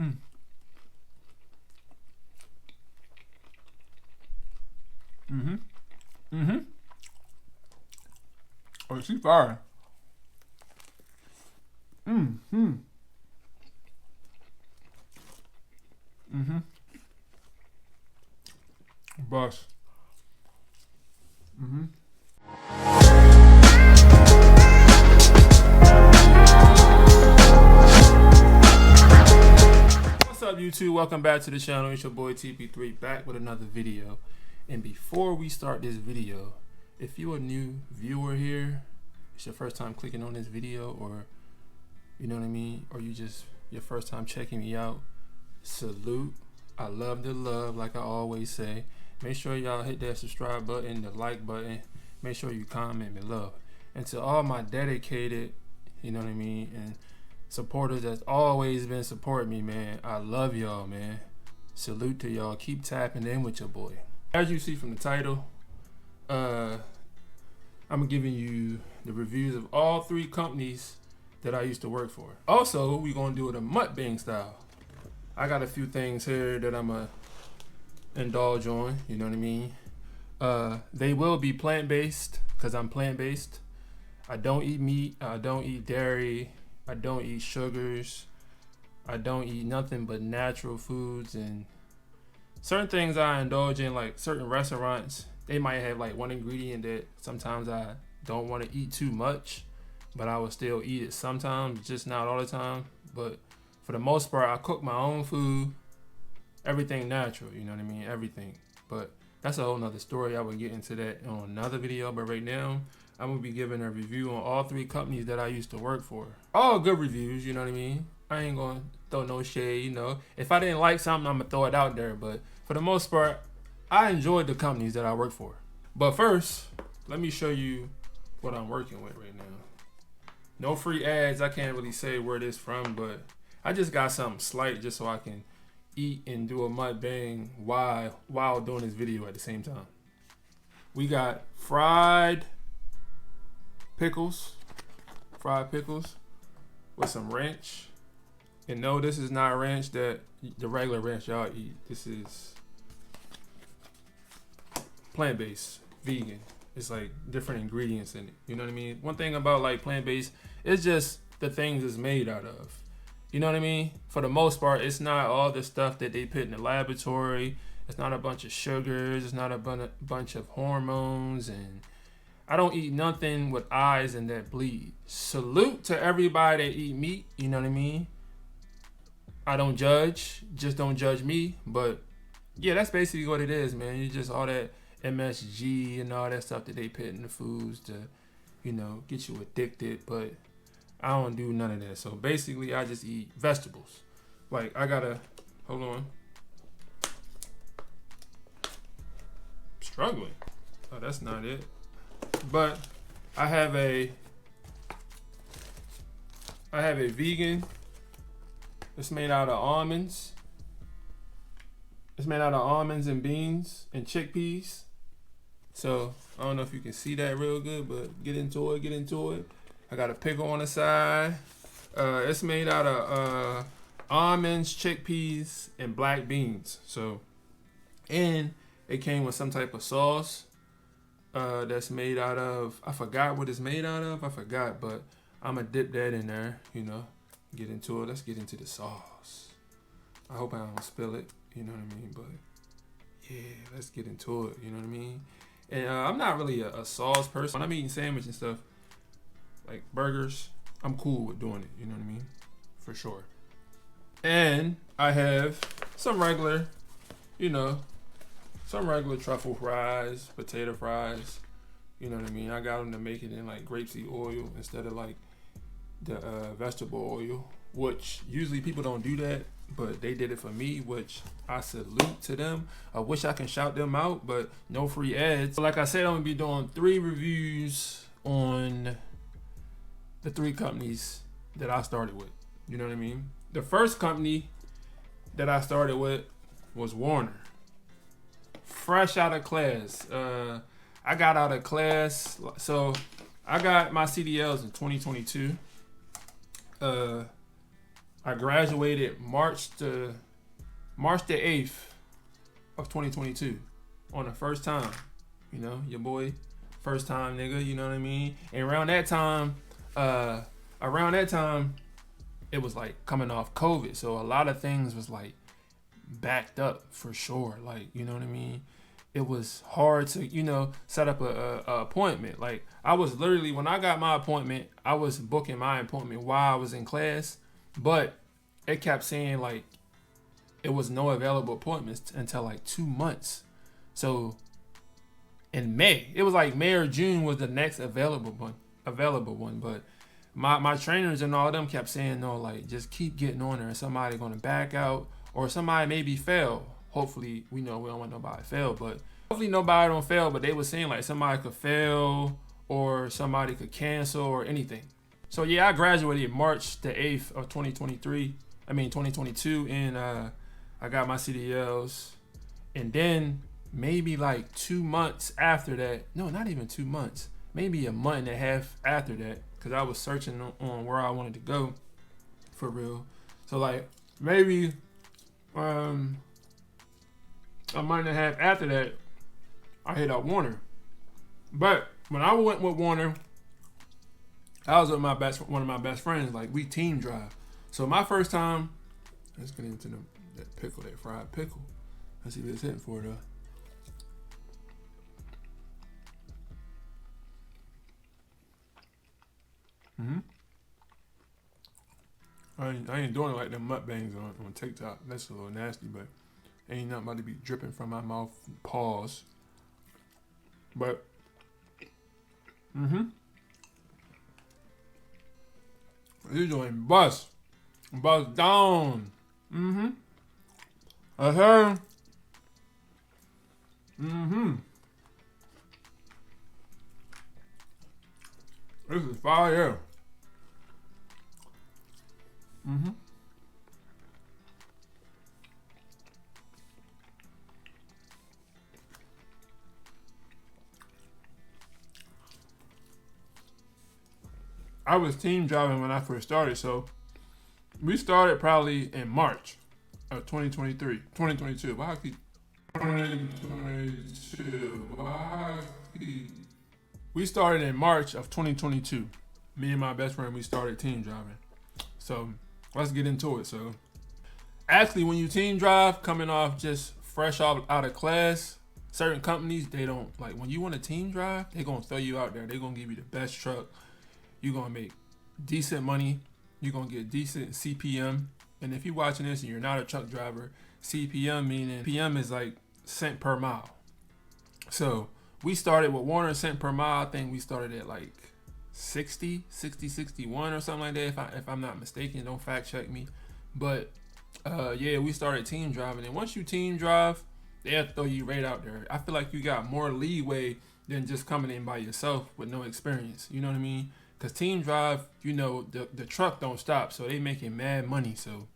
Mm. Mm-hmm. Mm-hmm. Oh, she fire. Mm-hmm. Mm-hmm. Boss. Mm-hmm. What's up, YouTube? Welcome back to the channel. It's your boy TP3 back with another video. And before we start this video, if you're a new viewer here, it's your first time clicking on this video, or you know what I mean, or you just your first time checking me out, salute. I love the love, like I always say. Make sure y'all hit that subscribe button, the like button. Make sure you comment below. And to all my dedicated, you know what I mean, and supporters that's always been supporting me, man, I love y'all, man. Salute to y'all. Keep tapping in with your boy. As you see from the title, I'm giving you the reviews of all 3 companies that I used to work for. Also, we're gonna do it a mukbang style. I got a few things here that I'm gonna indulge on, you know what I mean? They will be plant-based, because I'm plant-based. I don't eat meat, I don't eat dairy, I don't eat sugars, I don't eat nothing but natural foods. And certain things I indulge in, like certain restaurants, they might have like one ingredient that sometimes I don't want to eat too much, but I will still eat it sometimes, just not all the time. But for the most part, I cook my own food, everything natural, you know what I mean, everything. But that's a whole nother story. I will get into that on another video, but right now I'm gonna be giving a review on all 3 companies that I used to work for. All good reviews, you know what I mean. I ain't gonna throw no shade, you know. If I didn't like something, I'm gonna throw it out there, but for the most part, I enjoyed the companies that I work for. But first, let me show you what I'm working with right now. No free ads. I can't really say where it is from, but I just got something slight just so I can eat and do a mukbang while doing this video at the same time. We got fried pickles with some ranch. And no, this is not ranch that the regular ranch y'all eat. This is plant-based, vegan. It's like different ingredients in it. You know what I mean? One thing about like plant-based, it's just the things it's made out of. You know what I mean? For the most part, it's not all the stuff that they put in the laboratory. It's not a bunch of sugars. It's not a bunch of hormones. And I don't eat nothing with eyes and that bleed. Salute to everybody that eat meat. You know what I mean? I don't judge. Just don't judge me. But yeah, that's basically what it is, man. You just all that MSG and all that stuff that they put in the foods to, you know, get you addicted. But I don't do none of that. So basically, I just eat vegetables. Like, I gotta, hold on. Struggling. Oh, that's not it. But I have a vegan. It's made out of almonds. It's made out of almonds and beans and chickpeas. So I don't know if you can see that real good, but get into it. I got a pickle on the side. It's made out of almonds, chickpeas, and black beans. So, and it came with some type of sauce that's made out of, I forgot what it's made out of. But I'm gonna dip that in there, you know, get into it. Let's get into the sauce. I hope I don't spill it, you know what I mean? But yeah, let's get into it, you know what I mean? And I'm not really a sauce person. When I'm eating sandwich and stuff, like burgers, I'm cool with doing it, you know what I mean? For sure. And I have some regular, you know, some regular truffle fries, potato fries, you know what I mean? I got them to make it in like grapeseed oil instead of like the vegetable oil, which usually people don't do that, but they did it for me, which I salute to them. I wish I can shout them out, but no free ads. Like I said, I'm gonna be doing 3 reviews on the 3 companies that I started with. You know what I mean? The first company that I started with was Warner. Fresh out of class. I got out of class. So I got my CDLs in 2022. I graduated March the 8th of 2022 on the first time. You know, your boy, first time nigga, you know what I mean? And around that time, it was like coming off COVID. So a lot of things was like backed up for sure. Like, you know what I mean? It was hard to, set up a appointment. Like, I was literally, when I got my appointment, I was booking my appointment while I was in class, but it kept saying like it was no available appointments until like 2 months. So in May, it was like May or June was the next available one. But my trainers and all of them kept saying, no, like, just keep getting on there, and somebody gonna back out or somebody maybe fail. Hopefully, we don't want nobody fail, but hopefully nobody don't fail. But they were saying like somebody could fail or somebody could cancel or anything. So yeah, I graduated March the 8th of 2022, and I got my CDLs, and then maybe like 2 months after that, no, not even 2 months, maybe a month and a half after that, because I was searching on where I wanted to go for real. So like maybe a month and a half after that, I hit up Warner. But when I went with Warner, I was with one of my best friends. Like, we team drive. So my first time, let's get into that pickle, that fried pickle. Let's see what it's hitting for though. I ain't doing it like them mukbangs on TikTok. That's a little nasty, but ain't nothing about to be dripping from my mouth. Pause. But, you doing bust down. Okay. This is fire. I was team driving when I first started, so we started probably in March of 2022. Why I keep 2022? We started in March of 2022. Me and my best friend, we started team driving. So let's get into it. So actually, when you team drive, coming off just fresh out of class, certain companies, they don't, like, when you want to team drive, they're going to throw you out there. They're going to give you the best truck. You're going to make decent money. You're going to get decent CPM. And if you're watching this and you're not a truck driver, CPM meaning PM is like cent per mile. So we started with Warner cent per mile. I think we started at like 60, 61 or something like that. If I'm not mistaken, don't fact check me. But yeah, we started team driving. And once you team drive, they'll throw you right out there. I feel like you got more leeway than just coming in by yourself with no experience. You know what I mean? Because team drive, the truck don't stop. So they making mad money. So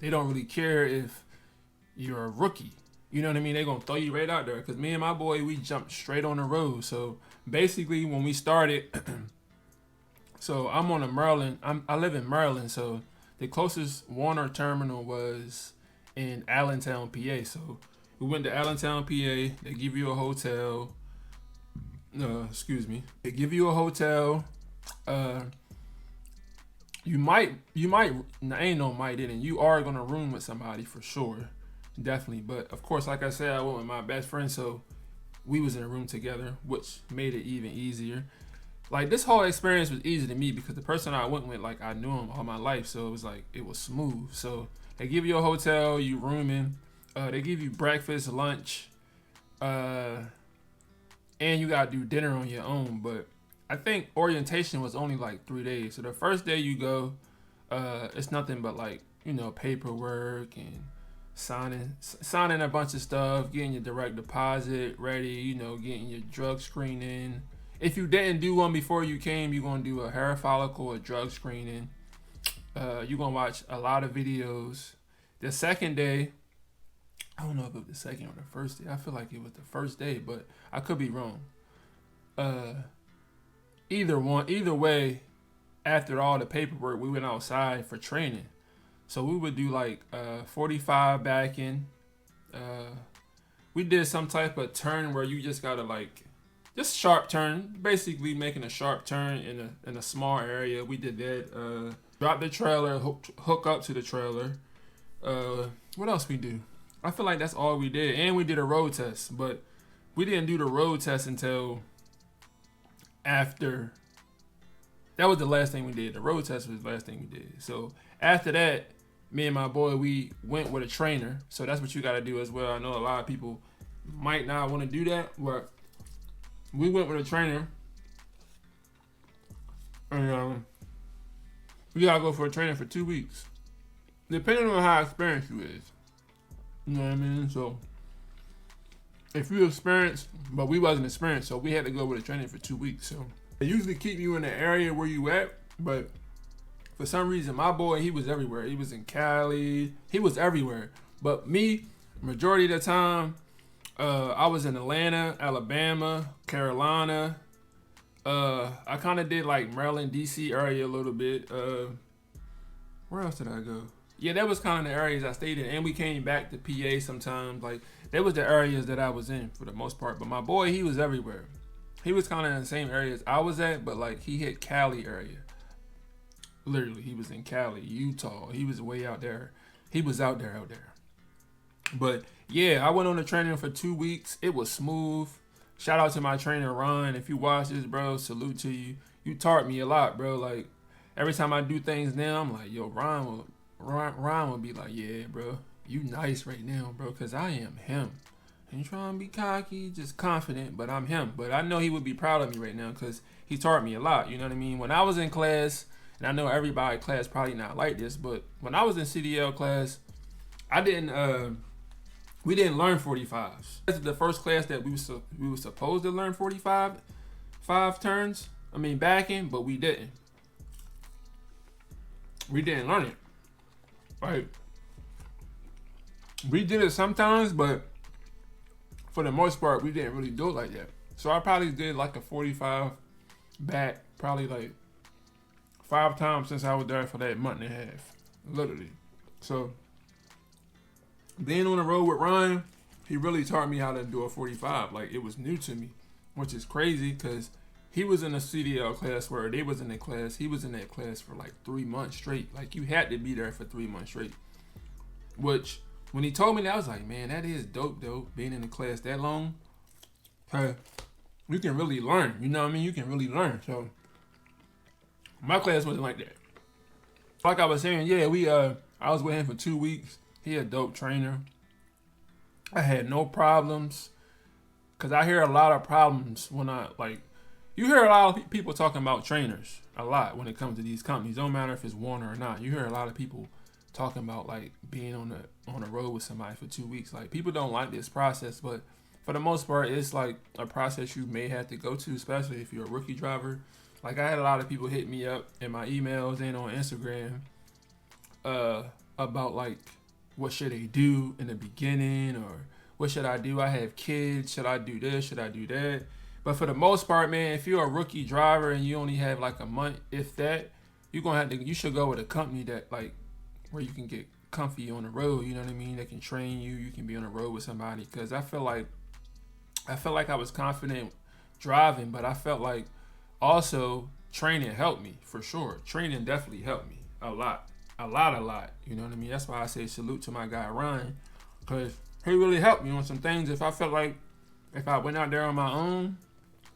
they don't really care if you're a rookie. You know what I mean? They're going to throw you right out there. Because me and my boy, we jumped straight on the road. So basically, when we started, so I'm on a Maryland. I live in Maryland. So the closest Warner terminal was in Allentown, PA. So we went to Allentown, PA. They give you a hotel. They give you a hotel. You might, ain't no might in it. You are going to room with somebody for sure. Definitely. But of course, like I said, I went with my best friend. So we was in a room together, which made it even easier. Like, this whole experience was easy to me because the person I went with, like, I knew him all my life. So it was like, it was smooth. So they give you a hotel, you rooming. They give you breakfast, lunch, and you got to do dinner on your own. But I think orientation was only like 3 days. So the first day you go, it's nothing but like, paperwork and signing a bunch of stuff, getting your direct deposit ready, getting your drug screening. If you didn't do one before you came, you're going to do a hair follicle, a drug screening. You're going to watch a lot of videos. The second day, I don't know if it was the second or the first day. I feel like it was the first day, but I could be wrong. Either way, after all the paperwork, we went outside for training. So we would do like 45 backing. We did some type of turn where you just gotta like just sharp turn, basically making a sharp turn in a small area. We did that. Drop the trailer, hook up to the trailer. What else we do? I feel like that's all we did, and we did a road test, but we didn't do the road test until after. That was the last thing we did. The road test was the last thing we did. So after that, me and my boy, we went with a trainer. So that's what you got to do as well. I know a lot of people might not want to do that, but we went with a trainer. And we got to go for a trainer for 2 weeks. Depending on how experienced you is. You know what I mean? So if you experienced, but we wasn't experienced, so we had to go with a trainer for 2 weeks. So they usually keep you in the area where you at, but for some reason, my boy, he was everywhere. He was in Cali. He was everywhere. But me, majority of the time, I was in Atlanta, Alabama, Carolina. I kind of did like Maryland, D.C. area a little bit. Where else did I go? Yeah, that was kind of the areas I stayed in. And we came back to PA sometimes. Like, that was the areas that I was in for the most part. But my boy, he was everywhere. He was kind of in the same areas I was at, but like he hit Cali area. Literally, he was in Cali, Utah. He was way out there. He was out there. But yeah, I went on the training for 2 weeks. It was smooth. Shout out to my trainer, Ron. If you watch this, bro, salute to you. You taught me a lot, bro. Like, every time I do things now, I'm like, yo, Ron will be like, yeah, bro, you nice right now, bro, because I am him. Ain't trying to be cocky, just confident, but I'm him. But I know he would be proud of me right now because he taught me a lot, you know what I mean? When I was in class, and I know everybody in class probably not like this, but when I was in CDL class, we didn't learn 45s. This is the first class that we were supposed to learn 5 turns, backing, but we didn't. We didn't learn it. Right? We did it sometimes, but for the most part, we didn't really do it like that. So I probably did like a 45 back, probably like 5 times since I was there for that month and a half, literally. So being on the road with Ryan, he really taught me how to do a 45. Like, it was new to me, which is crazy because he was in a CDL class where they was in that class. He was in that class for like 3 months straight. Like, you had to be there for 3 months straight. Which, when he told me that, I was like, man, that is dope, though, being in the class that long. Hey, you can really learn. You know what I mean? You can really learn. So my class wasn't like that. Like I was saying, yeah, I was with him for 2 weeks. He a dope trainer. I had no problems. Because I hear a lot of problems when you hear a lot of people talking about trainers a lot when it comes to these companies. Don't matter if it's Warner or not. You hear a lot of people talking about like being on the road with somebody for 2 weeks. Like, people don't like this process, but for the most part, it's like a process you may have to go to, especially if you're a rookie driver. Like, I had a lot of people hit me up in my emails and on Instagram about like, what should they do in the beginning, or what should I do? I have kids. Should I do this? Should I do that? But for the most part, man, if you're a rookie driver and you only have like a month, if that, you should go with a company that like, where you can get comfy on the road. You know what I mean? They can train you. You can be on the road with somebody. Because I felt like I was confident driving, but I felt like also training helped me for sure. Training definitely helped me a lot. You know what I mean? That's why I say salute to my guy Ryan, because he really helped me on some things. If I felt like if I went out there on my own,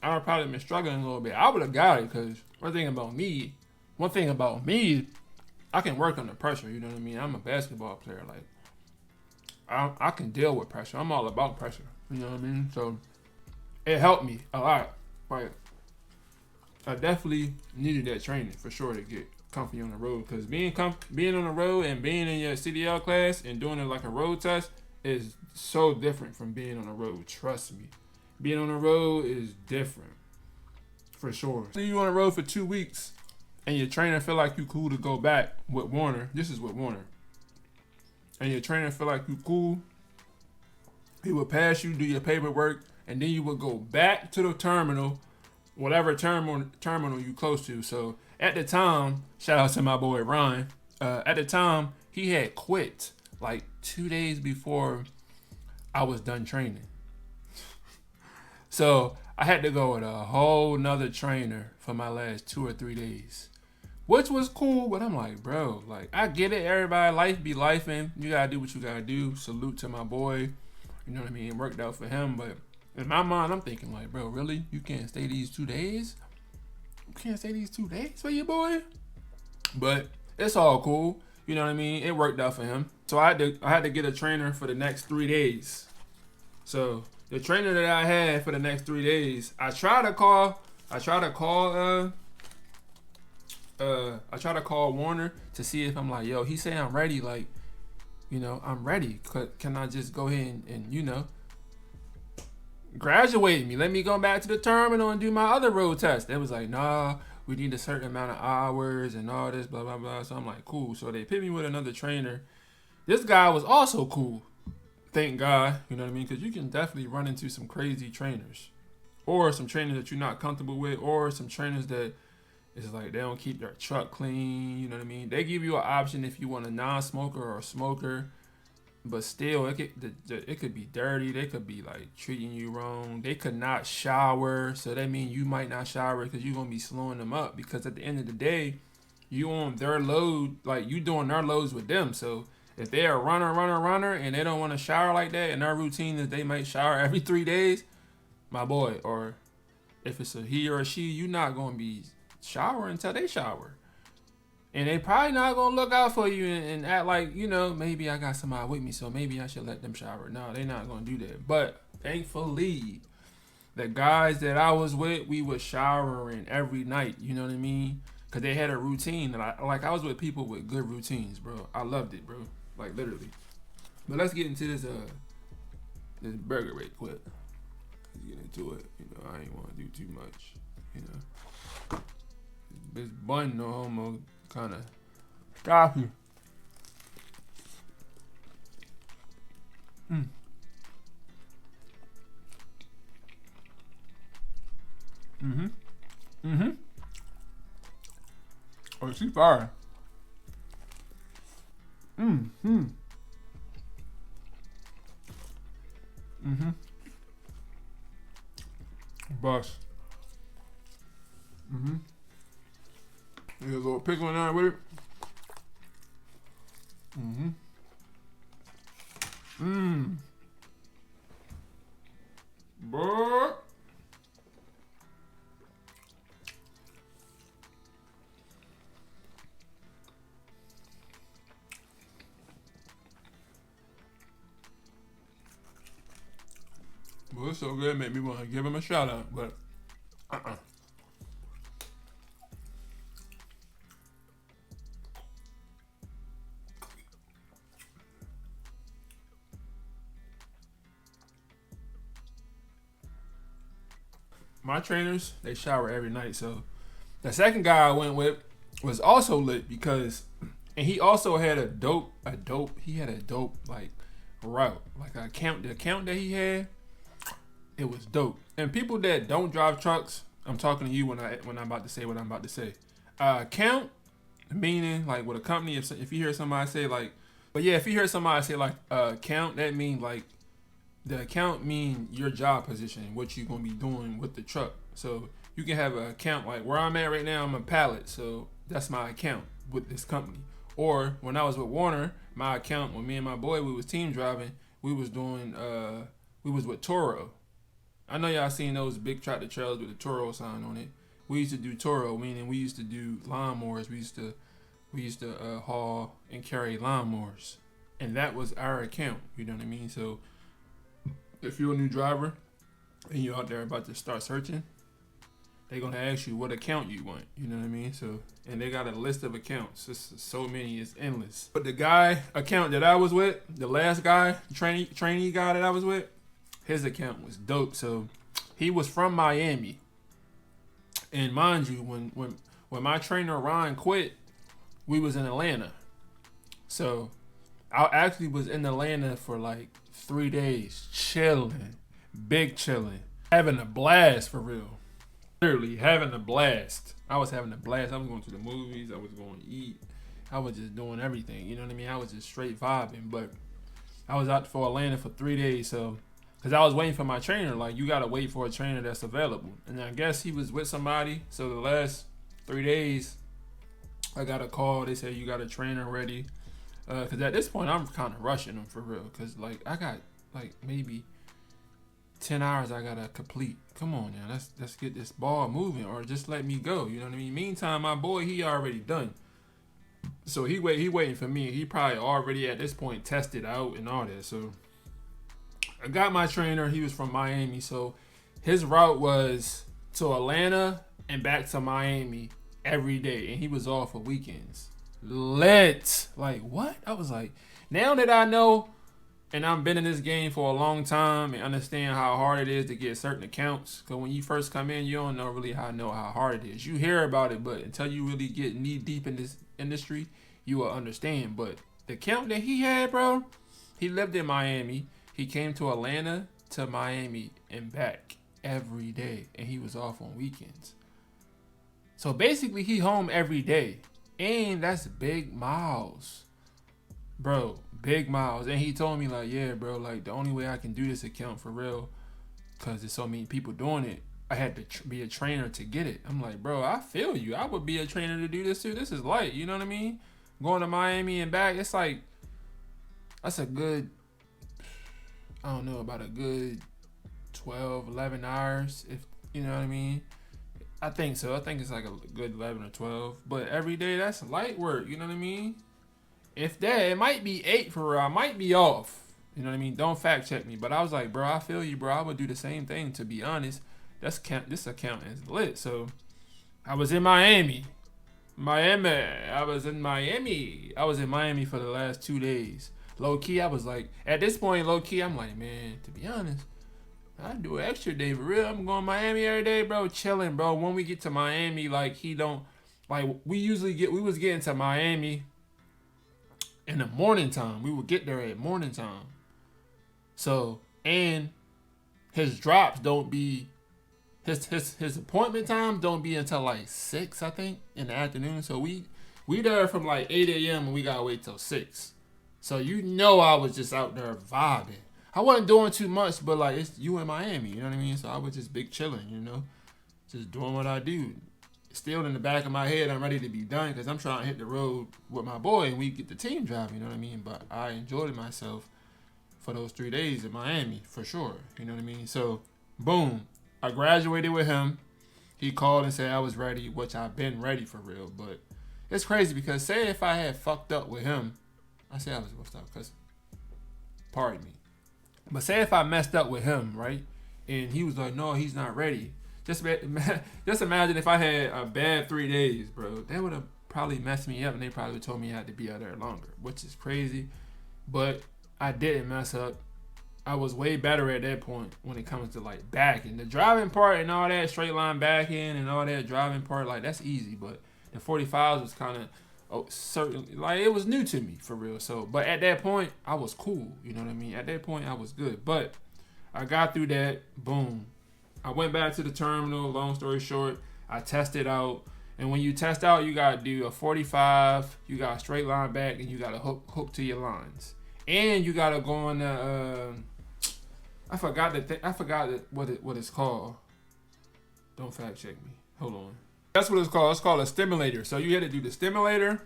I would probably been struggling a little bit. I would have got it, because one thing about me, I can work under pressure. You know what I mean? I'm a basketball player. Like, I can deal with pressure. I'm all about pressure. You know what I mean? So it helped me a lot. Like, I definitely needed that training for sure to get comfy on the road, because being on the road and being in your CDL class and doing it like a road test is so different from being on the road. Trust me, being on the road is different for sure. So you on the road for 2 weeks and your trainer feel like you cool to go back with Warner. This is with Warner, and your trainer feel like you cool. He will pass you, do your paperwork, and then you will go back to the terminal, whatever terminal you close to. So at the time, shout out to my boy Ron. At the time, he had quit like 2 days before I was done training. So I had to go with a whole nother trainer for my last 2 or 3 days, which was cool. But I'm like, bro, like I get it. Everybody, life be lifing. You gotta do what you gotta do. Salute to my boy. You know what I mean? It worked out for him. But in my mind, I'm thinking like, bro, really? You can't stay these 2 days? You can't stay these 2 days for your boy? But it's all cool. You know what I mean? It worked out for him. So I had to get a trainer for the next 3 days. So the trainer that I had for the next 3 days, I tried to call Warner to see if I'm like, yo, he say I'm ready, like, you know, I'm ready. Can I just go ahead and you know, graduate me? Let me go back to the terminal and do my other road test. They was like, nah, we need a certain amount of hours and all this, blah, blah, blah. So I'm like, cool. So they put me with another trainer. This guy was also cool. Thank God. You know what I mean? Because you can definitely run into some crazy trainers. Or some trainers that you're not comfortable with. Or some trainers that it's like they don't keep their truck clean. You know what I mean? They give you an option if you want a non-smoker or a smoker. But still, it could be dirty. They could be like treating you wrong. They could not shower, so that means you might not shower because you're gonna be slowing them up. Because at the end of the day, you on their load, like you doing their loads with them. So if they're a runner, and they don't want to shower like that, and their routine is they might shower every 3 days, my boy, or if it's a he or a she, you're not gonna be showering until they shower. And they probably not gonna look out for you and act like, you know, maybe I got somebody with me, so maybe I should let them shower. No, they not gonna do that. But thankfully, the guys that I was with, we was showering every night. You know what I mean? Cause they had a routine, and I was with people with good routines, bro. I loved it, bro. Like literally. But let's get into this burger right quick. Let's get into it. You know, I ain't want to do too much. You know, this bun no homo. Kind of coffee. Oh, she fire. Bus. There's a little pickle in there with it. Boy. Well, it's so good, it made me want to give him a shout out, but my trainers, they shower every night. So the second guy I went with was also lit because, and he also had a dope like route, like the account that he had, it was dope. And people that don't drive trucks, I'm talking to you when I'm about to say what I'm about to say. Account meaning like with a company, if you hear somebody say like, but yeah, if you hear somebody say like account, that means like the account mean your job position, what you're gonna be doing with the truck. So you can have an account like where I'm at right now, I'm a pallet, so that's my account with this company. Or when I was with Warner, my account, when me and my boy, we was team driving, we was with Toro. I know y'all seen those big tractor trailers with the Toro sign on it. We used to do Toro, meaning we used to do lawnmowers. We used to haul and carry lawnmowers, and that was our account. You know what I mean? So if you're a new driver and you're out there about to start searching, they're gonna ask you what account you want. You know what I mean? So, and they got a list of accounts. It's so many, it's endless. But the guy account that I was with, the last guy, trainee guy that I was with, his account was dope. So he was from Miami. And mind you, when my trainer Ron quit, we was in Atlanta. So I actually was in Atlanta for like 3 days, chilling, big chilling, having a blast for real. literally having a blast. I was having a blast. I was going to the movies. I was going to eat. I was just doing everything. You know what I mean? I was just straight vibing. But I was out for Atlanta for 3 days. So, because I was waiting for my trainer. Like, you got to wait for a trainer that's available. And I guess he was with somebody. So the last 3 days, I got a call. They said, you got a trainer ready. Because at this point, I'm kind of rushing them for real. Because, like, I got, like, maybe 10 hours I got to complete. Come on now. Let's get this ball moving. Or just let me go. You know what I mean? Meantime, my boy, he already done. So he waiting for me. He probably already at this point tested out and all that. So I got my trainer. He was from Miami. So his route was to Atlanta and back to Miami every day. And he was off for weekends. Lit. Like, what? I was like, now that I know and I've been in this game for a long time and understand how hard it is to get certain accounts. Because when you first come in, you don't know really how hard it is. You hear about it, but until you really get knee deep in this industry, you will understand. But the account that he had, bro, he lived in Miami. He came to Atlanta to Miami and back every day. And he was off on weekends. So basically, he home every day. And that's big miles. Bro, big miles. And he told me, like, yeah, bro, like, the only way I can do this account for real, because there's so many people doing it, I had to be a trainer to get it. I'm like, bro, I feel you. I would be a trainer to do this too. This is light, you know what I mean? Going to Miami and back, it's like, that's a good, I don't know, about a good 12, 11 hours, if you know what I mean? I think so. I think it's like a good 11 or 12. But every day, that's light work, you know what I mean? If that, it might be 8 for real. I might be off. You know what I mean? Don't fact check me. But I was like, bro, I feel you, bro. I would do the same thing, to be honest. This account is lit. So I was in Miami. I was in Miami for the last 2 days. Low key, I was like, at this point, low key, I'm like, man, to be honest, I do an extra day for real. I'm going to Miami every day, bro. Chilling, bro. When we get to Miami, like, we was getting to Miami in the morning time. We would get there at morning time. So, and his drops don't be, his appointment time don't be until like 6, I think, in the afternoon. So we there from like 8 a.m. and we gotta wait till 6. So you know I was just out there vibing. I wasn't doing too much, but like, it's you in Miami, you know what I mean? So I was just big chilling, you know, just doing what I do. Still in the back of my head, I'm ready to be done because I'm trying to hit the road with my boy and we get the team driving, you know what I mean? But I enjoyed myself for those 3 days in Miami, for sure, you know what I mean? So, boom, I graduated with him. He called and said I was ready, which I've been ready for real. But it's crazy because say if I had fucked up with him, I say I was fucked up because, pardon me. But say if I messed up with him, right? And he was like, no, he's not ready. Just imagine if I had a bad 3 days, bro. That would have probably messed me up, and they probably told me I had to be out there longer, which is crazy. But I didn't mess up. I was way better at that point when it comes to like backing. The driving part and all that, straight line backing and all that driving part, like that's easy. But the 45s was kind of certainly like it was new to me for real. So, but at that point, I was cool. You know what I mean? At that point, I was good. But I got through that. Boom. I went back to the terminal, long story short. I tested out. And when you test out, you got to do a 45, you got a straight line back, and you got to hook to your lines. And you got to go on the, I forgot what it's called. Don't fact check me. Hold on. That's what it's called. It's called a stimulator. So you had to do the stimulator,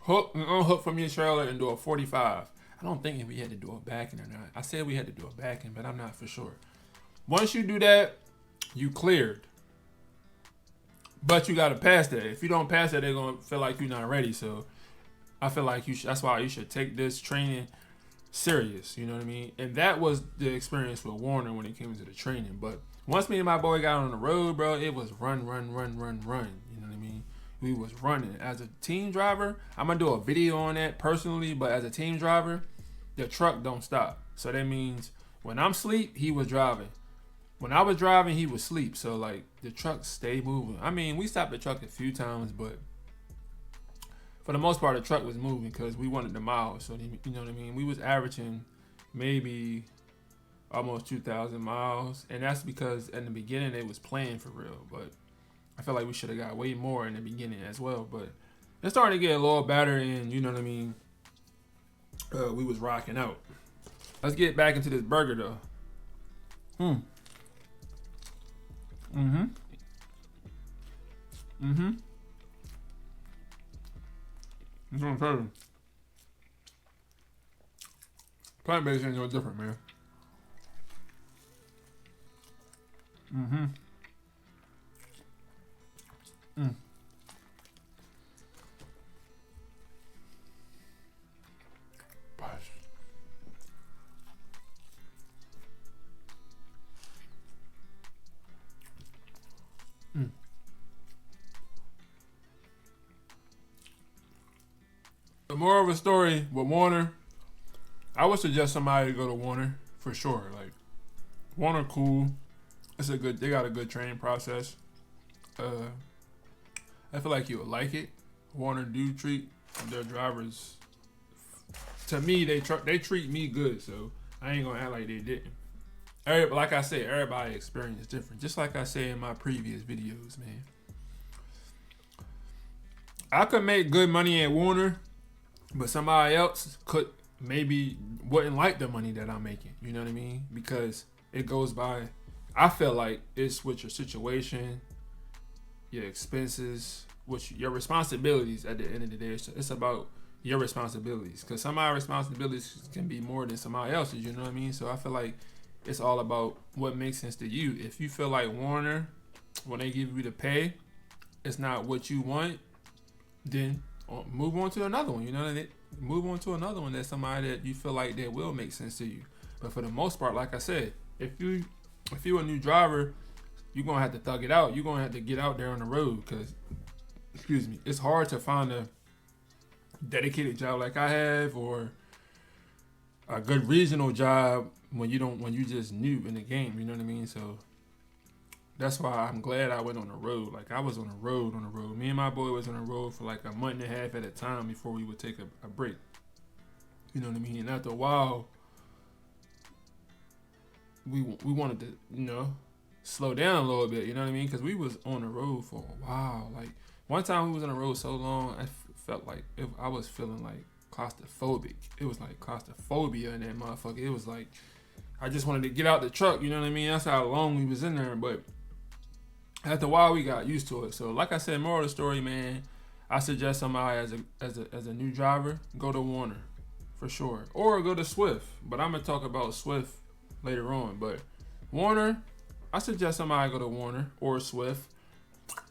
hook and unhook from your trailer, and do a 45. I don't think if we had to do a backing or not. I said we had to do a backing, but I'm not for sure. Once you do that, you cleared. But you got to pass that. If you don't pass that, they're going to feel like you're not ready. So I feel like that's why you should take this training serious. You know what I mean? And that was the experience with Warner when it came to the training. But once me and my boy got on the road, bro, it was run. You know what I mean? We was running. As a team driver, I'm going to do a video on that personally. But as a team driver, the truck don't stop. So that means when I'm asleep, he was driving. When I was driving, he would sleep. So, like, the truck stayed moving. I mean, we stopped the truck a few times, but for the most part, the truck was moving because we wanted the miles. So, you know what I mean? We was averaging maybe almost 2,000 miles, and that's because in the beginning it was playing for real. But I feel like we should have got way more in the beginning as well. But it's starting to get a little better, and you know what I mean. We was rocking out. Let's get back into this burger though. That's what I'm saying. Plant-based ain't no different, man. The moral of the story with Warner, I would suggest somebody to go to Warner for sure. Like, Warner cool. They got a good training process. I feel like you would like it. Warner do treat their drivers. To me, they treat me good, so I ain't gonna act like they didn't. Like I said, everybody's experience is different. Just like I said in my previous videos, man. I could make good money at Warner, but somebody else wouldn't like the money that I'm making. You know what I mean? Because it goes by. I feel like it's with your situation, your expenses, your responsibilities. At the end of the day, it's about your responsibilities. Because some of our responsibilities can be more than somebody else's. You know what I mean? So I feel like it's all about what makes sense to you. If you feel like Warner, when they give you the pay, it's not what you want, then move on to another one. You know what I mean? Move on to another one that's somebody that you feel like that will make sense to you. But for the most part, like I said, if you're a new driver, you're gonna have to thug it out. You're gonna have to get out there on the road because, it's hard to find a dedicated job like I have or a good regional job when you just new in the game. You know what I mean? So that's why I'm glad I went on the road. Like, I was on the road. Me and my boy was on the road for like a month and a half at a time before we would take a break. You know what I mean? And after a while, we wanted to, slow down a little bit. You know what I mean? Because we was on the road for a while. Like, one time we was on the road so long, I felt like I was feeling like claustrophobic. It was like claustrophobia in that motherfucker. It was like I just wanted to get out the truck. You know what I mean? That's how long we was in there, but after a while, we got used to it. So, like I said, moral of the story, man, I suggest somebody as a new driver, go to Warner, for sure, or go to Swift. But I'm gonna talk about Swift later on. But Warner, I suggest somebody go to Warner or Swift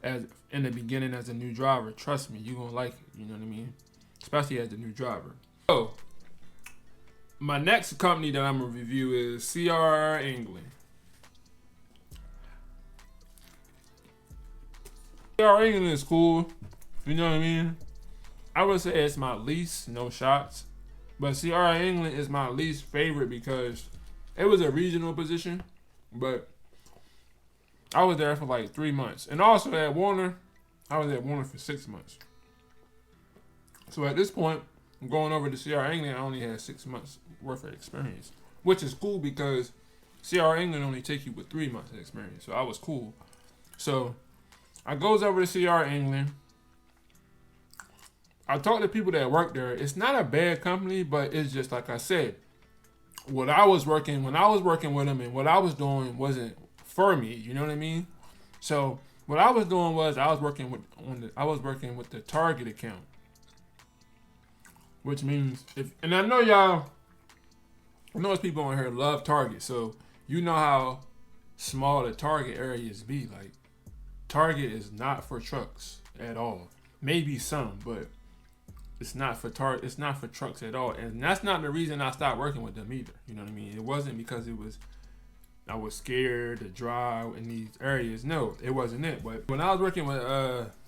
as in the beginning as a new driver. Trust me, you gonna like it. You know what I mean? Especially as a new driver. So, my next company that I'm gonna review is CR England. CR England is cool, you know what I mean? I would say it's my least, no shots, but CR England is my least favorite because it was a regional position, but I was there for like 3 months. And also at Warner, I was at Warner for 6 months. So at this point, going over to CR England, I only had 6 months worth of experience, which is cool because CR England only take you with 3 months of experience. So I was cool. So I goes over to CR England. I talked to people that work there. It's not a bad company, but it's just like I said. When I was working with them and what I was doing wasn't for me. You know what I mean? So what I was doing was I was working with the Target account, which means and I know there's people on here love Target, so you know how small the Target areas be. Like, Target is not for trucks at all. Maybe some, but it's not for It's not for trucks at all. And that's not the reason I stopped working with them either. You know what I mean? It wasn't because I was scared to drive in these areas. No, it wasn't it. But when I was working with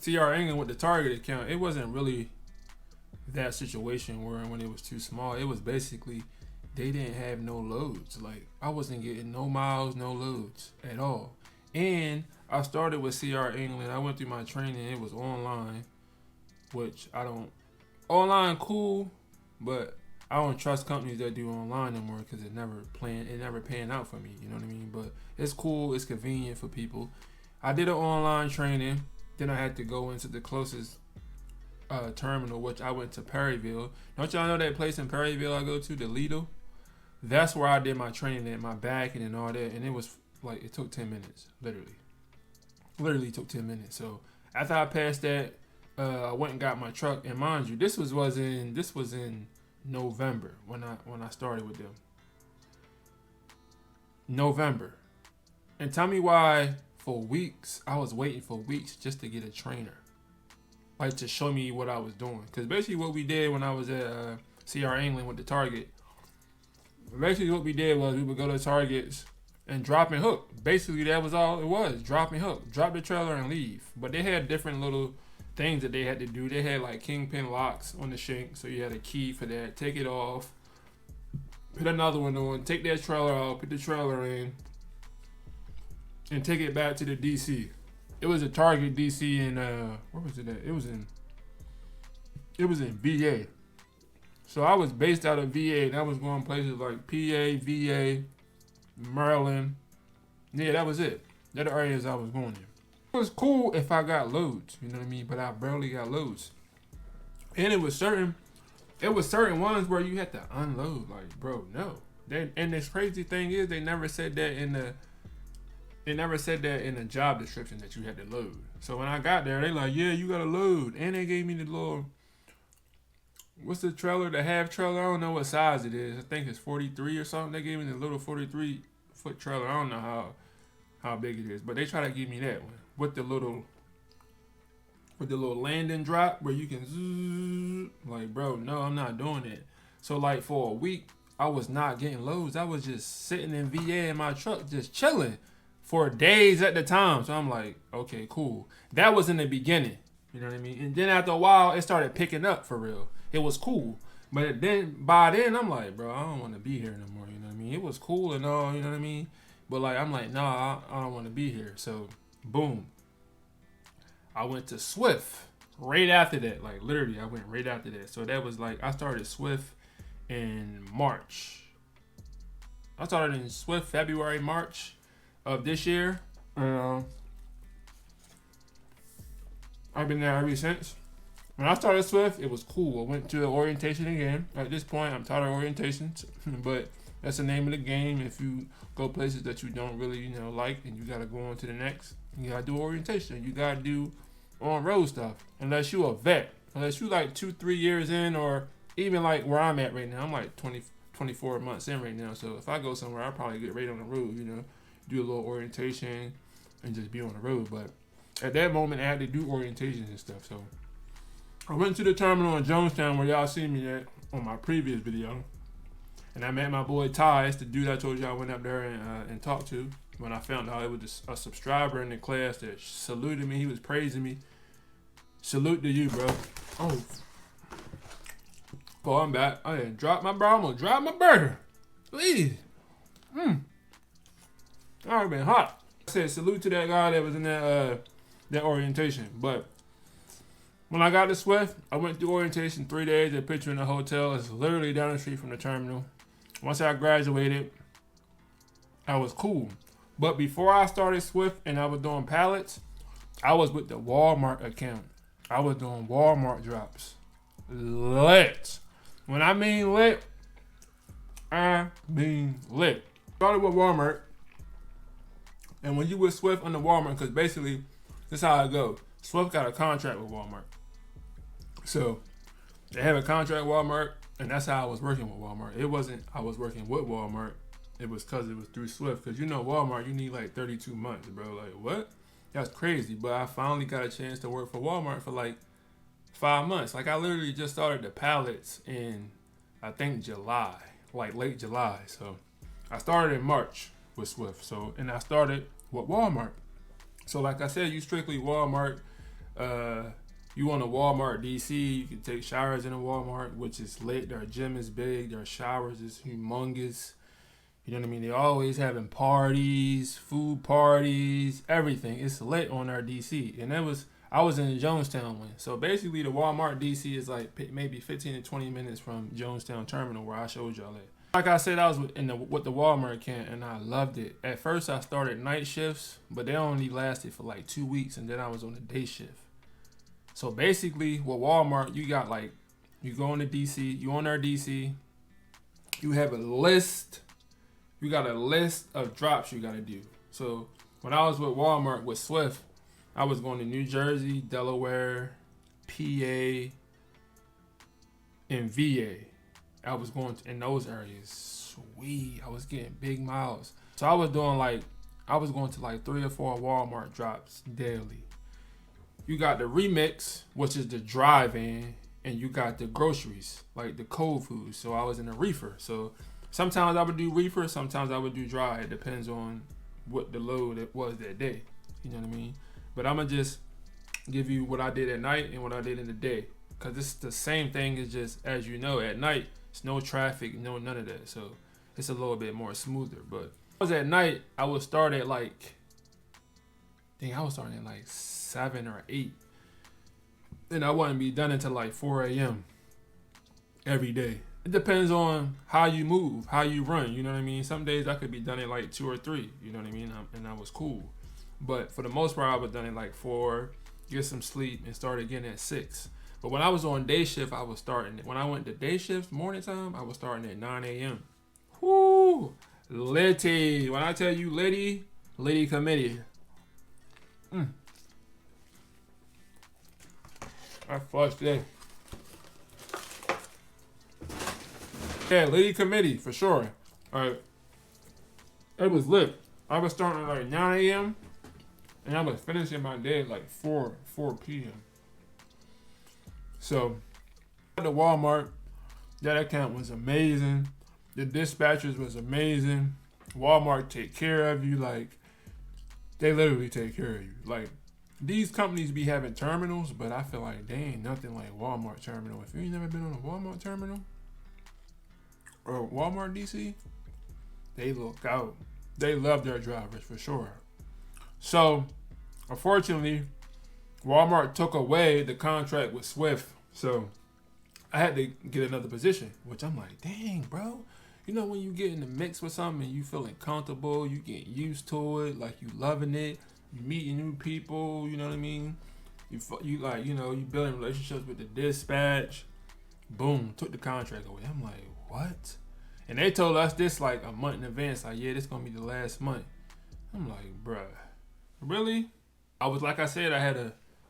CR England with the Target account, it wasn't really that situation where when it was too small. It was basically they didn't have no loads. Like, I wasn't getting no miles, no loads at all. And I started with CR England. I went through my training. It was online, which online cool, but I don't trust companies that do online no more because it never paying out for me. You know what I mean? But it's cool. It's convenient for people. I did an online training. Then I had to go into the closest terminal, which I went to Perryville. Don't y'all know that place in Perryville I go to, the Lidl? That's where I did my training at, my back and all that. And it was like, it took 10 minutes, literally. Literally took 10 minutes. So after I passed that, I went and got my truck. And mind you, this was in November when I started with them. November. And tell me why for weeks, I was waiting for weeks just to get a trainer. Like to show me what I was doing. Because basically what we did when I was at CR England with the Target, basically what we did was we would go to Targets and drop and hook. Basically that was all it was. Drop and hook. Drop the trailer and leave. But they had different little things that they had to do. They had like kingpin locks on the shank. So you had a key for that. Take it off. Put another one on. Take that trailer out. Put the trailer in. And take it back to the DC. It was a Target DC in where was it at? It was in VA. So I was based out of VA and I was going places like PA, VA, Maryland. Yeah, that was it. They're the areas I was going in. It was cool if I got loads, you know what I mean? But I barely got loads. And it was certain ones where you had to unload. Like, bro, no. And this crazy thing is they never said that in the job description that you had to load. So when I got there, they like, yeah, you gotta load. And they gave me the little, what's the trailer, the half trailer? I don't know what size it is. I think it's 43 or something. They gave me the little 43-foot trailer. I don't know how big it is, but they try to give me that one with the little landing drop where you can zzz. Like, bro, no, I'm not doing it. So like for a week, I was not getting loads. I was just sitting in VA in my truck, just chilling for days at the time. So I'm like, okay, cool. That was in the beginning. You know what I mean? And then after a while, it started picking up for real. It was cool. But then by then, I'm like, bro, I don't want to be here no more. You know what I mean? It was cool and all, you know what I mean? But like, I'm like, nah, I don't want to be here. So boom. I went to Swift right after that. Like literally, I went right after that. So that was like, I started Swift in March. I started in Swift February, March of this year. I've been there ever since. When I started Swift, it was cool. I went to the orientation again. At this point, I'm tired of orientations, but that's the name of the game. If you go places that you don't really, like, and you gotta go on to the next, you gotta do orientation. You gotta do on-road stuff. Unless you a vet, unless you like 2-3 years in, or even like where I'm at right now. I'm like 24 months in right now. So if I go somewhere, I'll probably get right on the road. Do a little orientation and just be on the road. But at that moment, I had to do orientations and stuff. So I went to the terminal in Jonestown where y'all seen me at on my previous video. And I met my boy Ty. It's the dude I told you I went up there and talked to. When I found out it was a subscriber in the class that saluted me. He was praising me. Salute to you, bro. Oh, I'm back. I didn't drop my bro. I'm gonna drop my burger. Please. I've been hot. I said salute to that guy that was in that orientation. But when I got to Swift, I went through orientation 3 days. They put you in a hotel. It's literally down the street from the terminal. Once I graduated, I was cool. But before I started Swift and I was doing pallets, I was with the Walmart account. I was doing Walmart drops. Lit. When I mean lit, I mean lit. Started with Walmart. And when you with Swift under Walmart, because basically, this is how it goes. Swift got a contract with Walmart. So, they have a contract with Walmart, and that's how I was working with Walmart. It wasn't I was working with Walmart. It was because it was through Swift. Because Walmart, you need like 32 months, bro. Like, what? That's crazy. But I finally got a chance to work for Walmart for like 5 months. Like, I literally just started the pallets in, I think, July. Like, late July. So, I started in March with Swift. So, and I started with Walmart. So, like I said, you strictly Walmart. You want a Walmart DC, you can take showers in a Walmart, which is lit. Their gym is big. Their showers is humongous. You know what I mean? They're always having parties, food parties, everything. It's lit on our DC. And I was in the Jonestown one. So basically, the Walmart DC is like maybe 15 to 20 minutes from Jonestown Terminal, where I showed y'all at. Like I said, I was with the Walmart camp, and I loved it. At first, I started night shifts, but they only lasted for like 2 weeks, and then I was on the day shift. So basically, with Walmart, you got like, you go into DC, you on our DC, you have a list. You got a list of drops you got to do. So when I was with Walmart with Swift, I was going to New Jersey, Delaware, PA, and VA. I was going in those areas. Sweet. I was getting big miles. So I was going to like 3 or 4 Walmart drops daily. You got the remix, which is the drive-in, and you got the groceries, like the cold foods. So I was in a reefer. So sometimes I would do reefer, sometimes I would do dry. It depends on what the load it was that day. You know what I mean? But I'm going to just give you what I did at night and what I did in the day. Because it's the same thing. It's just, as you know, at night, it's no traffic, no none of that. So it's a little bit more smoother. But at night, I would start at like, I was starting at like 7 or 8. And I wouldn't be done until like 4 a.m. every day. It depends on how you move, how you run. You know what I mean? Some days I could be done at like 2 or 3. You know what I mean? And I was cool. But for the most part, I was done at like 4, get some sleep, and start again at 6. But when I was on day shift, I was starting. When I went to day shift, morning time, I was starting at 9 a.m. Whoo! Litty. When I tell you litty, litty committee. I flushed it. Yeah, litty committee, for sure. Alright. It was lit. I was starting at like 9 a.m. and I was finishing my day at like 4 p.m. So, at the Walmart, that account was amazing. The dispatchers was amazing. Walmart take care of you. Like, they literally take care of you. Like, these companies be having terminals, but I feel like they ain't nothing like Walmart terminal. If you ain't never been on a Walmart terminal or Walmart DC, they look out. They love their drivers for sure. So, unfortunately, Walmart took away the contract with Swift. So, I had to get another position, which I'm like, dang, bro. You know when you get in the mix with something and you feeling comfortable, you get used to it, like you loving it, you meeting new people, you know what I mean? You like, you know, you building relationships with the dispatch. Boom, took the contract away. I'm like, what? And they told us this like a month in advance, like, yeah, this gonna be the last month. I'm like, bruh, really? I was, like I said, I had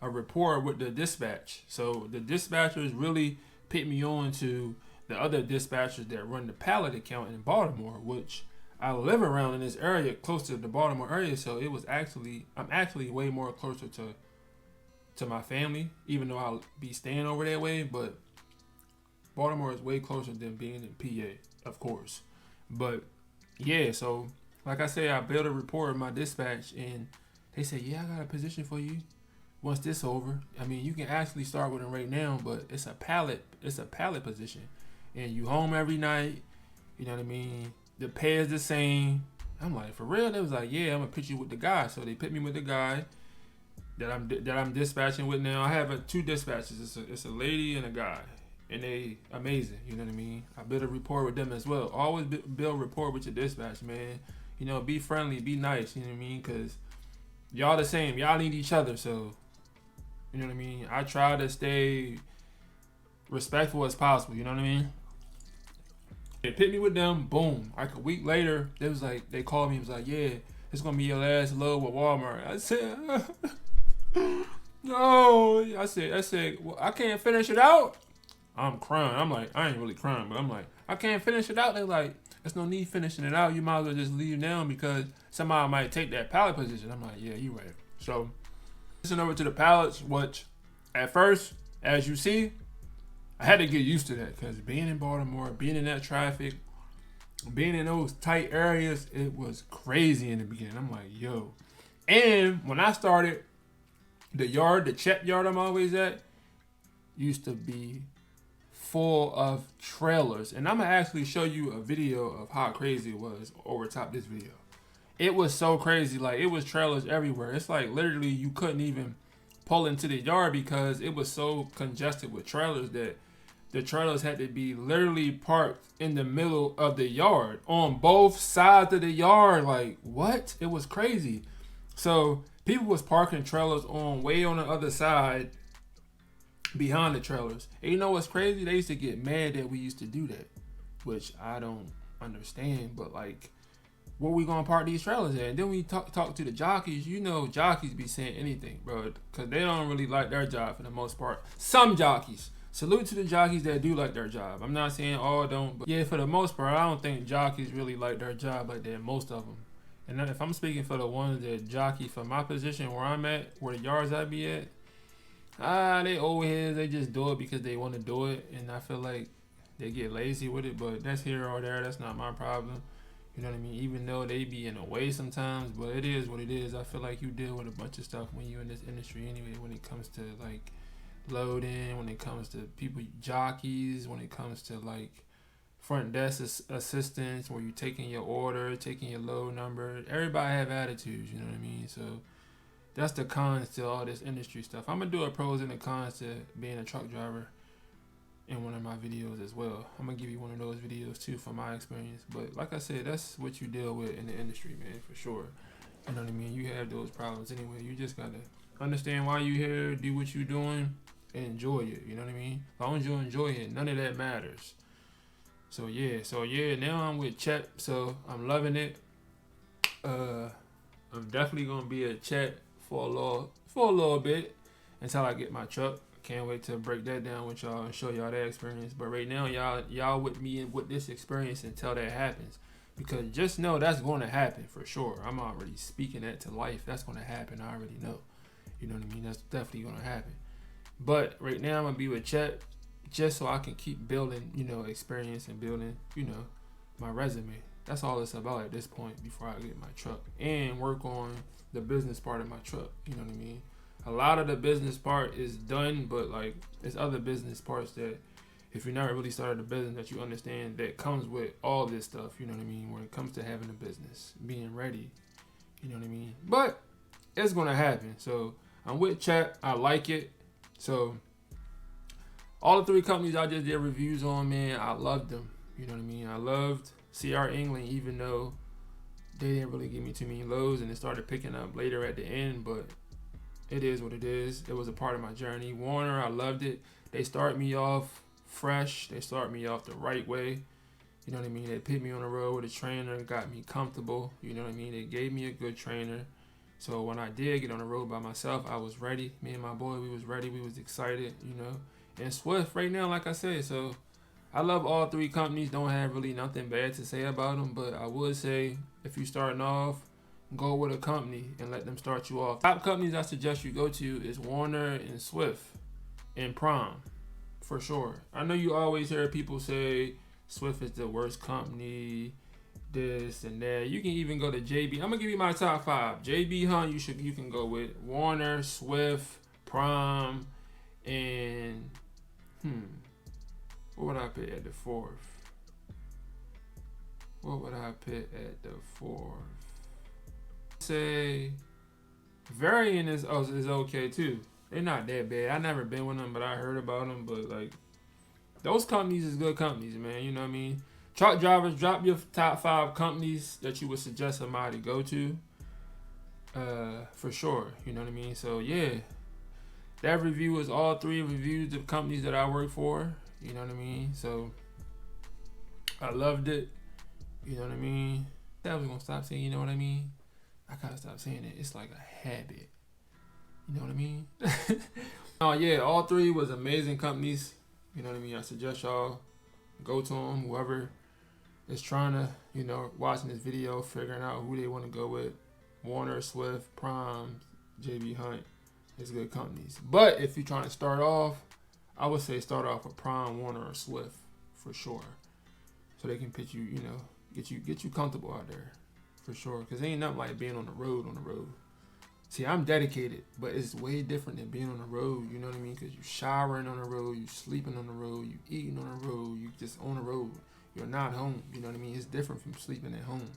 a rapport with the dispatch. So the dispatchers really put me on to the other dispatchers that run the pallet account in Baltimore, which I live around in this area, close to the Baltimore area. So it was I'm actually way more closer to my family, even though I'll be staying over that way. But Baltimore is way closer than being in PA, of course. But yeah, so like I said, I built a rapport with my dispatch, and they said, yeah, I got a position for you. Once this over, I mean, you can actually start with them right now, but it's a pallet position, and you home every night. You know what I mean? The pay is the same. I'm like, for real? They was like, yeah, I'm gonna put you with the guy. So they put me with the guy that I'm dispatching with now. I have 2 dispatchers. It's a lady and a guy, and they amazing. You know what I mean? I build a rapport with them as well. Always build rapport with your dispatch, man. You know, be friendly, be nice. You know what I mean? Because y'all the same. Y'all need each other. So, you know what I mean? I try to stay respectful as possible. You know what I mean? They picked me with them. Boom. Like a week later, they called me and was like, yeah, it's going to be your last load with Walmart. I said, no. I said, well, I can't finish it out. I'm crying. I'm like, I ain't really crying, but I'm like, I can't finish it out. They're like, there's no need finishing it out. You might as well just leave now because somebody might take that pallet position. I'm like, yeah, you right. So, listen over to the pallets, which at first, as you see, I had to get used to that because being in Baltimore, being in that traffic, being in those tight areas, it was crazy in the beginning. I'm like, yo. And when I started, the check yard I'm always at, used to be full of trailers. And I'm going to actually show you a video of how crazy it was over top this video. It was so crazy. Like, it was trailers everywhere. It's like literally you couldn't even pull into the yard because it was so congested with trailers that the trailers had to be literally parked in the middle of the yard on both sides of the yard. Like, what? It was crazy. So people was parking trailers on way on the other side behind the trailers. And you know what's crazy? They used to get mad that we used to do that, which I don't understand. But like, where we gonna park these trailers at? And then we talk to the jockeys. You know, jockeys be saying anything, bro, because they don't really like their job for the most part. Some jockeys. Salute to the jockeys that do like their job. I'm not saying all don't, but yeah, for the most part, I don't think jockeys really like their job like that. Most of them. And if I'm speaking for the ones that jockey for my position where I'm at, where the yards I be at, they old heads. They just do it because they want to do it, and I feel like they get lazy with it. But that's here or there. That's not my problem. You know what I mean? Even though they be in a way sometimes, but it is what it is. I feel like you deal with a bunch of stuff when you're in this industry anyway. When it comes to like loading, when it comes to people jockeys, when it comes to like front desk assistants, where you taking your order, taking your load number. Everybody have attitudes, you know what I mean? So that's the cons to all this industry stuff. I'm gonna do a pros and the cons to being a truck driver in one of my videos as well. I'm gonna give you one of those videos too from my experience. But like I said, that's what you deal with in the industry, man, for sure. You know what I mean? You have those problems anyway. You just gotta understand why you here, do what you doing, and enjoy it. You know what I mean? As long as you enjoy it, none of that matters. So yeah, now I'm with Chet, so I'm loving it. I'm definitely gonna be at Chet for a little bit until I get my truck. Can't wait to break that down with y'all and show y'all that experience. But right now, y'all with me with this experience until that happens. Because just know that's going to happen for sure. I'm already speaking that to life. That's going to happen. I already know. You know what I mean? That's definitely going to happen. But right now, I'm going to be with Chet just so I can keep building, experience and building, my resume. That's all it's about at this point before I get my truck. And work on the business part of my truck. You know what I mean? A lot of the business part is done, but like there's other business parts that if you never really started a business that you understand that comes with all this stuff, you know what I mean? When it comes to having a business, being ready, you know what I mean? But it's going to happen. So I'm with Chat. I like it. So all the three companies I just did reviews on, man, I loved them. You know what I mean? I loved CR England, even though they didn't really give me too many loads and it started picking up later at the end, but it is what it is. It was a part of my journey. Warner, I loved it. They start me off fresh. They start me off the right way. You know what I mean? They put me on the road with a trainer, got me comfortable. You know what I mean? They gave me a good trainer. So when I did get on the road by myself, I was ready. Me and my boy, we was ready. We was excited, And Swift right now, like I said, so I love all three companies. Don't have really nothing bad to say about them, but I would say if you're starting off, go with a company and let them start you off. Top companies I suggest you go to is Warner and Swift and Prime, for sure. I know you always hear people say Swift is the worst company, this and that. You can even go to JB. I'm gonna give you my top 5. JB Hunt you can go with. Warner, Swift, Prime, and what would I put at the 4th? Say Variant is okay too. They're not that bad. I never been with them, but I heard about them. But like those companies is good companies, man. You know what I mean? Truck drivers, drop your top 5 companies that you would suggest somebody to go to. For sure. You know what I mean? So yeah, that review is all 3 reviews of companies that I work for. You know what I mean? So I loved it. You know what I mean? I was gonna stop saying, you know what I mean? I gotta stop saying it. It's like a habit. You know what I mean? Oh yeah, all 3 was amazing companies. You know what I mean? I suggest y'all go to them. Whoever is trying to, watching this video, figuring out who they want to go with. Warner, Swift, Prime, JB Hunt. It's good companies. But if you're trying to start off, I would say start off with Prime, Warner, or Swift for sure. So they can pitch you, get you comfortable out there. For sure, because ain't nothing like being on the road. See, I'm dedicated, but it's way different than being on the road, you know what I mean? Because you showering on the road, you sleeping on the road, you eating on the road, you just on the road. You're not home, you know what I mean? It's different from sleeping at home.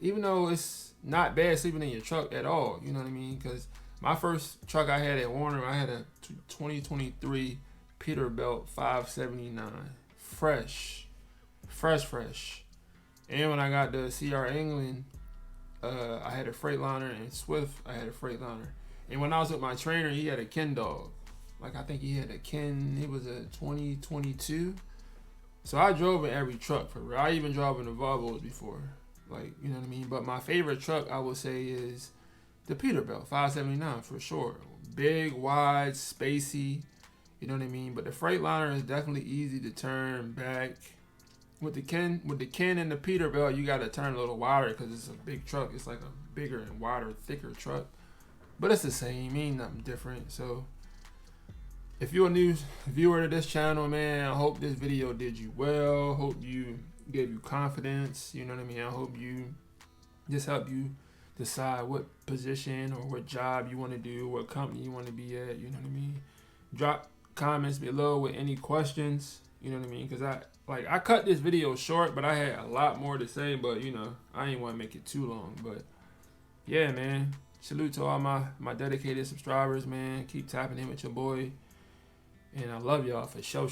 Even though it's not bad sleeping in your truck at all, you know what I mean? Because My first truck I had at Warner, I had a 2023 Peterbilt 579. Fresh. And when I got the CR England, I had a Freightliner, and Swift, I had a Freightliner. And when I was with my trainer, he had a Ken dog. Like, I think he had a Ken, it was a 2022. So I drove in every truck for real. I even drove in the Volvos before. Like, you know what I mean? But my favorite truck, I would say, is the Peterbilt 579 for sure. Big, wide, spacey. You know what I mean? But the Freightliner is definitely easy to turn back. With the Ken and the Peterbilt, you gotta turn a little wider because it's a big truck. It's like a bigger and wider, thicker truck. But it's the same, ain't nothing different. So if you're a new viewer to this channel, man, I hope this video did you well. Hope you gave you confidence. You know what I mean? I hope you just help you decide what position or what job you want to do, what company you want to be at. You know what I mean? Drop comments below with any questions. You know what I mean? Because I cut this video short, but I had a lot more to say. But, you know, I didn't want to make it too long. But, yeah, man. Salute to all my dedicated subscribers, man. Keep tapping in with your boy. And I love y'all for show.